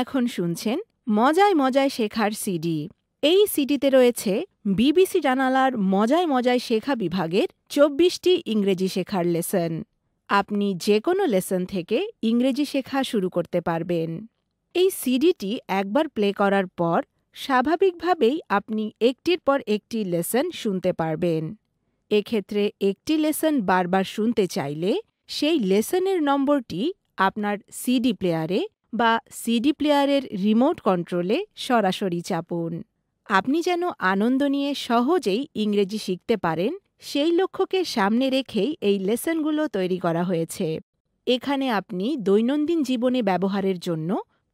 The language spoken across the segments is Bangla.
এখন শুনছেন মজায় মজায় শেখার সিডি। এই সিডিতে রয়েছে বিবিসি জানালার মজায় মজায় শেখা বিভাগের ২৪টি ইংরেজি শেখার লেসন। আপনি যে কোনো লেসন থেকে ইংরেজি শেখা শুরু করতে পারবেন। এই সিডিটি একবার প্লে করার পর স্বাভাবিকভাবেই আপনি একটির পর একটি লেসন শুনতে পারবেন। এক্ষেত্রে একটি লেসন বারবার শুনতে চাইলে সেই লেসনের নম্বরটি আপনার সিডি প্লেয়ারে বা সিডি প্লেয়ারের রিমোট কন্ট্রোলে সরাসরি চাপুন। আপনি যেন আনন্দ নিয়ে সহজেই ইংরেজি শিখতে পারেন সেই লক্ষ্যকে সামনে রেখেই এই লেসনগুলো তৈরি করা হয়েছে। এখানে আপনি দৈনন্দিন জীবনে ব্যবহারের জন্য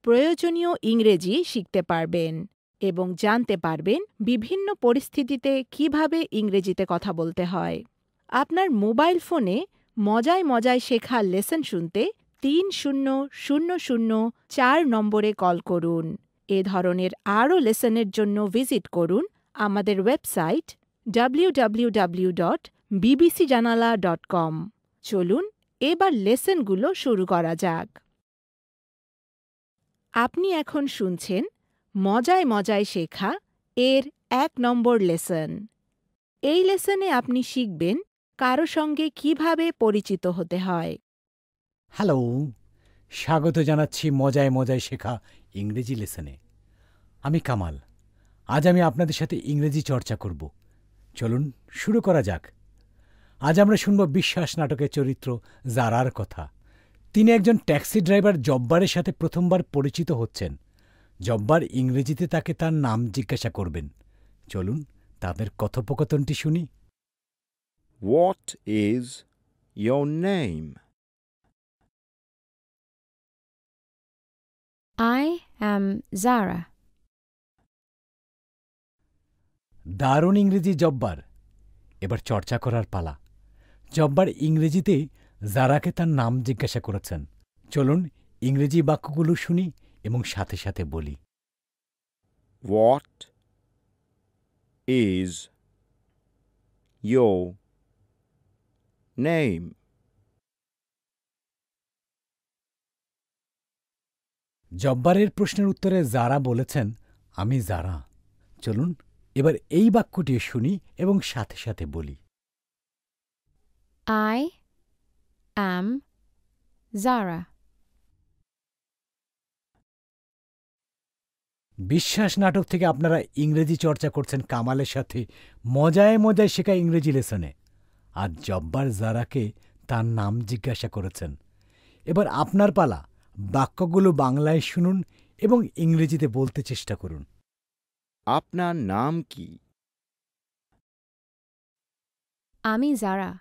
প্রয়োজনীয় ইংরেজি শিখতে পারবেন এবং জানতে পারবেন বিভিন্ন পরিস্থিতিতে কিভাবে ইংরেজিতে কথা বলতে হয়। আপনার মোবাইল ফোনে মজায় মজায় শেখা লেসন শুনতে ৩০০০৪ নম্বরে কল করুন। এ ধরনের আরও লেসনের জন্য ভিজিট করুন আমাদের ওয়েবসাইট www.bbcjanala.com। চলুন এবার লেসনগুলো শুরু করা যাক। আপনি এখন শুনছেন মজায় মজায় শেখা এর ১ নম্বর লেসন। এই লেসনে আপনি শিখবেন কারো সঙ্গে কিভাবে পরিচিত হতে হয়। হ্যালো, স্বাগত জানাচ্ছি মজায় মজায় শেখা ইংরেজি লেসনে। আমি কামাল। আজ আমি আপনাদের সাথে ইংরেজি চর্চা করব। চলুন শুরু করা যাক। আজ আমরা শুনব বিশ্বাস নাটকের চরিত্র জারার কথা। তিনি একজন ট্যাক্সি ড্রাইভার জব্বারের সাথে প্রথমবার পরিচিত হচ্ছেন। জব্বার ইংরেজিতে তাকে তার নাম জিজ্ঞাসা করবেন। চলুন তাদের কথোপকথনটি শুনি। What is your name? I am Zara. দারুণ ইংরেজি জব্বার। এবার চর্চা করার পালা। জব্বার ইংরেজিতে জারাকে তার নাম জিজ্ঞাসা করেছেন। চলুন ইংরেজি বাক্যগুলো শুনি এবং সাথে সাথে বলি। What is your name? জব্বারের প্রশ্নের উত্তরে জারা বলেছেন, আমি জারা। চলুন এবার এই বাক্যটি শুনি এবং সাথে সাথে বলি। I am Zara. বিশ্বাস নাটক থেকে আপনারা ইংরেজি চর্চা করছেন কামালের সাথে মজায় মজায় শেখা ইংরেজি লেসনে। আজ জব্বার জারাকে তার নাম জিজ্ঞাসা করেছেন। এবার আপনার পালা। বাক্যগুলো বাংলায় শুনুন এবং ইংরেজিতে বলতে চেষ্টা করুন। আপনার নাম কি? আমি জারা।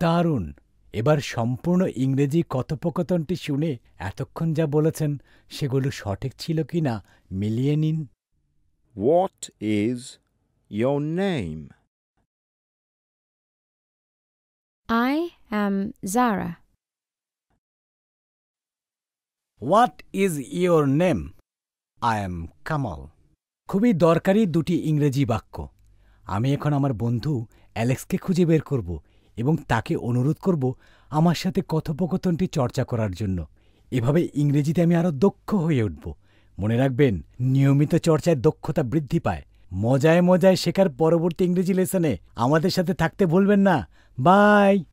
দারুণ। এবার সম্পূর্ণ ইংরেজি কথোপকথনটি শুনে এতক্ষণ যা বলেছেন সেগুলো সঠিক ছিল কিনা মিলিয়ে নিন। What is your name? I am Zara. What is your name? I am Kamal. খুবই দরকারি দুটি ইংরেজি বাক্য। আমি এখন আমার বন্ধু অ্যালেক্সকে খুঁজে বের করব এবং তাকে অনুরোধ করব আমার সাথে কথোপকথনটি চর্চা করার জন্য। এভাবে ইংরেজিতে আমি আরও দক্ষ হয়ে উঠব। মনে রাখবেন, নিয়মিত চর্চায় দক্ষতা বৃদ্ধি পায়। মজায় মজায় শেখার পরবর্তী ইংরেজি লেসনে আমাদের সাথে থাকতে ভুলবেন না। বাই।